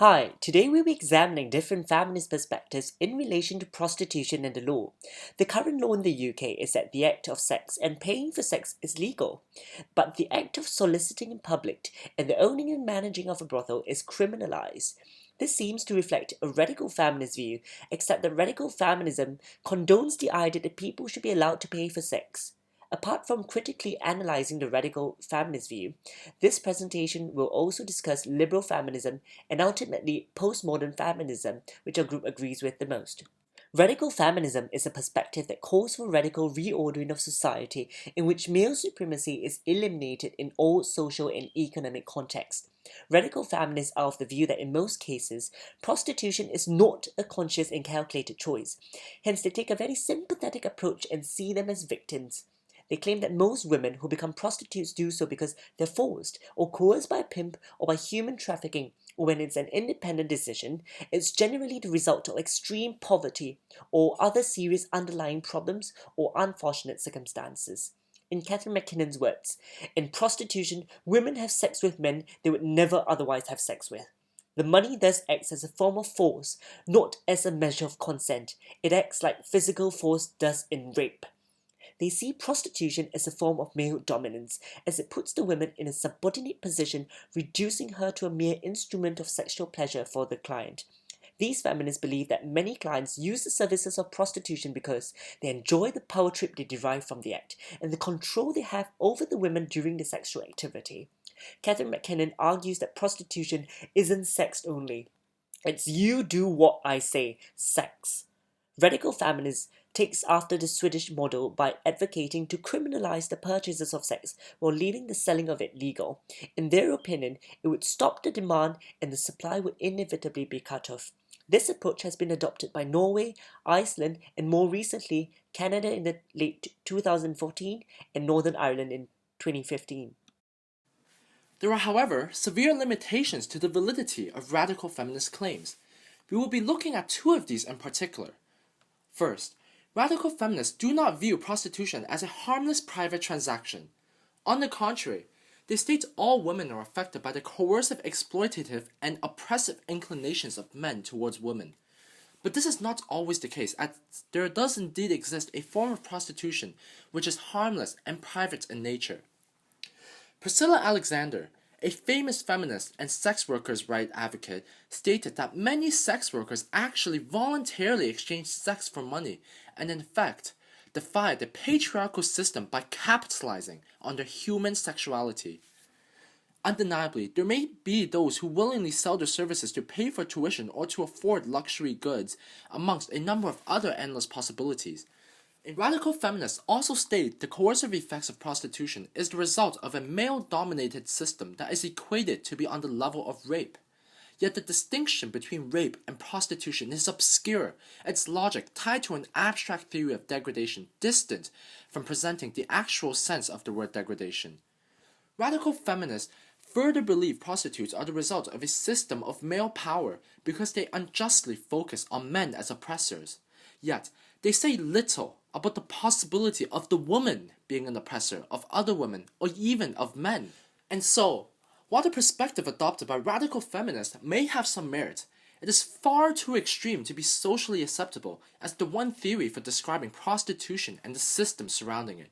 Hi, today we'll be examining different feminist perspectives in relation to prostitution and the law. The current law in the UK is that the act of sex and paying for sex is legal, but the act of soliciting in public and the owning and managing of a brothel is criminalized. This seems to reflect a radical feminist view, except that radical feminism condones the idea that people should be allowed to pay for sex. Apart from critically analyzing the radical feminist view, this presentation will also discuss liberal feminism and ultimately postmodern feminism, which our group agrees with the most. Radical feminism is a perspective that calls for radical reordering of society in which male supremacy is eliminated in all social and economic contexts. Radical feminists are of the view that in most cases, prostitution is not a conscious and calculated choice. Hence, they take a very sympathetic approach and see them as victims. They claim that most women who become prostitutes do so because they're forced or coerced by a pimp or by human trafficking, or when it's an independent decision, it's generally the result of extreme poverty or other serious underlying problems or unfortunate circumstances. In Catherine McKinnon's words, in prostitution, women have sex with men they would never otherwise have sex with. The money thus acts as a form of force, not as a measure of consent. It acts like physical force does in rape. They see prostitution as a form of male dominance, as it puts the woman in a subordinate position, reducing her to a mere instrument of sexual pleasure for the client. These feminists believe that many clients use the services of prostitution because they enjoy the power trip they derive from the act and the control they have over the women during the sexual activity. Catherine McKinnon argues that prostitution isn't sex only. It's you do what I say, sex. Radical feminists takes after the Swedish model by advocating to criminalize the purchases of sex while leaving the selling of it legal. In their opinion, it would stop the demand and the supply would inevitably be cut off. This approach has been adopted by Norway, Iceland, and more recently, Canada in the late 2014 and Northern Ireland in 2015. There are, however, severe limitations to the validity of radical feminist claims. We will be looking at two of these in particular. First, radical feminists do not view prostitution as a harmless private transaction. On the contrary, they state all women are affected by the coercive, exploitative, and oppressive inclinations of men towards women. But this is not always the case, as there does indeed exist a form of prostitution which is harmless and private in nature. Priscilla Alexander, a famous feminist and sex workers' rights advocate, stated that many sex workers actually voluntarily exchange sex for money and, in fact, defy the patriarchal system by capitalizing on their human sexuality. Undeniably, there may be those who willingly sell their services to pay for tuition or to afford luxury goods, amongst a number of other endless possibilities. Radical feminists also state the coercive effects of prostitution is the result of a male-dominated system that is equated to be on the level of rape. Yet the distinction between rape and prostitution is obscure, its logic tied to an abstract theory of degradation distant from presenting the actual sense of the word degradation. Radical feminists further believe prostitutes are the result of a system of male power because they unjustly focus on men as oppressors. Yet, they say little about the possibility of the woman being an oppressor of other women or even of men. And so, while the perspective adopted by radical feminists may have some merit, it is far too extreme to be socially acceptable as the one theory for describing prostitution and the system surrounding it.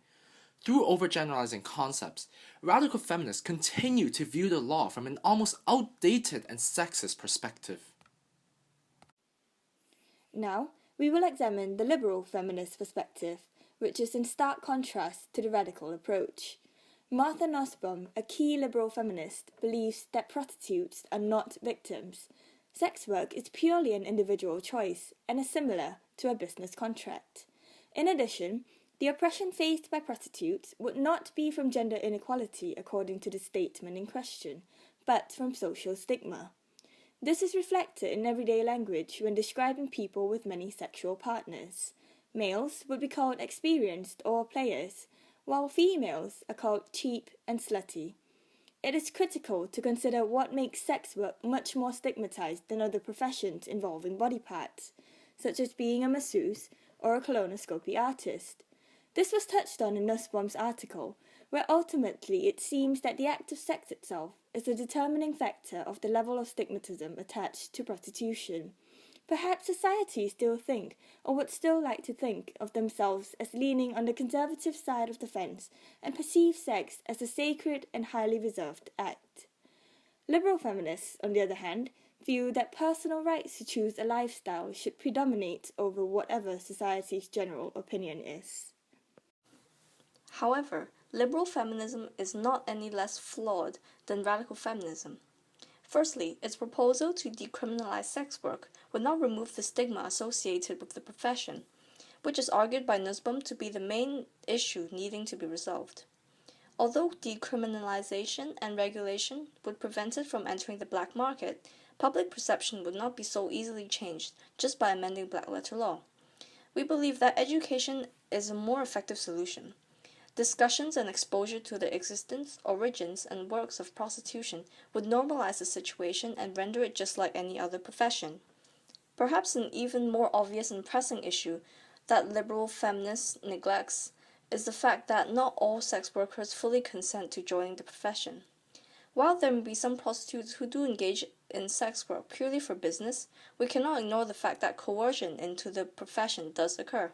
Through overgeneralizing concepts, radical feminists continue to view the law from an almost outdated and sexist perspective. Now, we will examine the liberal feminist perspective, which is in stark contrast to the radical approach. Martha Nussbaum, a key liberal feminist, believes that prostitutes are not victims. Sex work is purely an individual choice and is similar to a business contract. In addition, the oppression faced by prostitutes would not be from gender inequality according to the statement in question, but from social stigma. This is reflected in everyday language when describing people with many sexual partners. Males would be called experienced or players, while females are called cheap and slutty. It is critical to consider what makes sex work much more stigmatized than other professions involving body parts, such as being a masseuse or a colonoscopy artist. This was touched on in Nussbaum's article, where ultimately it seems that the act of sex itself is a determining factor of the level of stigmatism attached to prostitution. Perhaps society still think, or would still like to think, of themselves as leaning on the conservative side of the fence and perceive sex as a sacred and highly reserved act. Liberal feminists, on the other hand, view that personal rights to choose a lifestyle should predominate over whatever society's general opinion is. However, liberal feminism is not any less flawed than radical feminism. Firstly, its proposal to decriminalize sex work would not remove the stigma associated with the profession, which is argued by Nussbaum to be the main issue needing to be resolved. Although decriminalization and regulation would prevent it from entering the black market, public perception would not be so easily changed just by amending black-letter law. We believe that education is a more effective solution. Discussions and exposure to the existence, origins, and works of prostitution would normalize the situation and render it just like any other profession. Perhaps an even more obvious and pressing issue that liberal feminists neglects is the fact that not all sex workers fully consent to joining the profession. While there may be some prostitutes who do engage in sex work purely for business, we cannot ignore the fact that coercion into the profession does occur.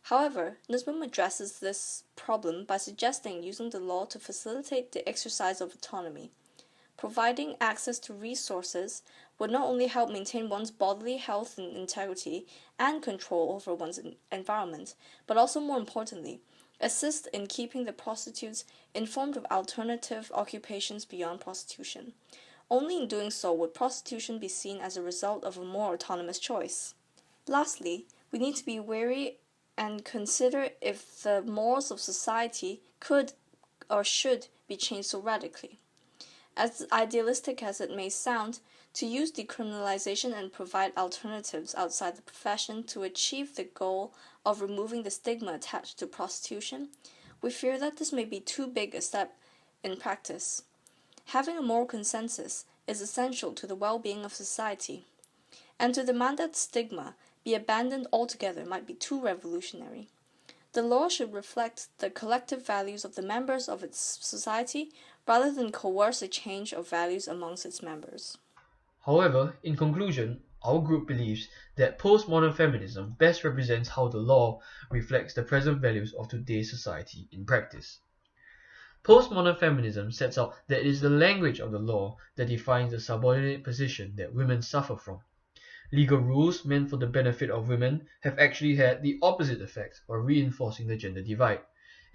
However, Nussbaum addresses this problem by suggesting using the law to facilitate the exercise of autonomy. Providing access to resources would not only help maintain one's bodily health and integrity and control over one's environment, but also, more importantly, assist in keeping the prostitutes informed of alternative occupations beyond prostitution. Only in doing so would prostitution be seen as a result of a more autonomous choice. Lastly, we need to be wary and consider if the morals of society could or should be changed so radically. As idealistic as it may sound, to use decriminalization and provide alternatives outside the profession to achieve the goal of removing the stigma attached to prostitution, we fear that this may be too big a step in practice. Having a moral consensus is essential to the well-being of society, and to demand that stigma be abandoned altogether might be too revolutionary. The law should reflect the collective values of the members of its society rather than coerce a change of values amongst its members. However, in conclusion, our group believes that postmodern feminism best represents how the law reflects the present values of today's society in practice. Postmodern feminism sets out that it is the language of the law that defines the subordinate position that women suffer from. Legal rules meant for the benefit of women have actually had the opposite effect of reinforcing the gender divide,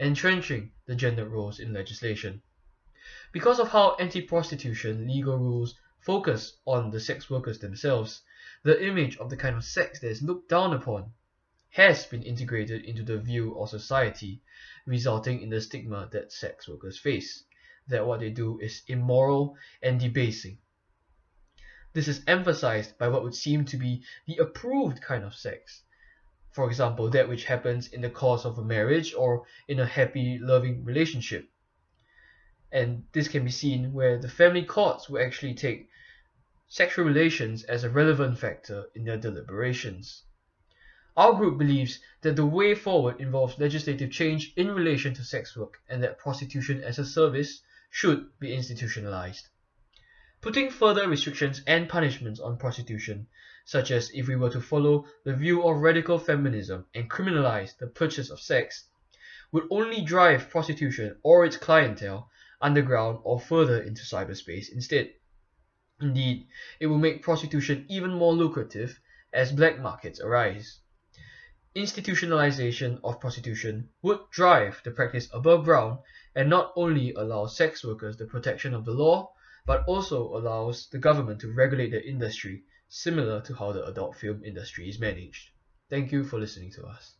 entrenching the gender roles in legislation. Because of how anti-prostitution legal rules focus on the sex workers themselves, the image of the kind of sex that is looked down upon has been integrated into the view of society, resulting in the stigma that sex workers face, that what they do is immoral and debasing. This is emphasized by what would seem to be the approved kind of sex. For example, that which happens in the course of a marriage or in a happy, loving relationship. And this can be seen where the family courts will actually take sexual relations as a relevant factor in their deliberations. Our group believes that the way forward involves legislative change in relation to sex work and that prostitution as a service should be institutionalized. Putting further restrictions and punishments on prostitution, such as if we were to follow the view of radical feminism and criminalize the purchase of sex, would only drive prostitution or its clientele underground or further into cyberspace instead. Indeed, it will make prostitution even more lucrative as black markets arise. Institutionalization of prostitution would drive the practice above ground and not only allow sex workers the protection of the law, but also allows the government to regulate the industry, similar to how the adult film industry is managed. Thank you for listening to us.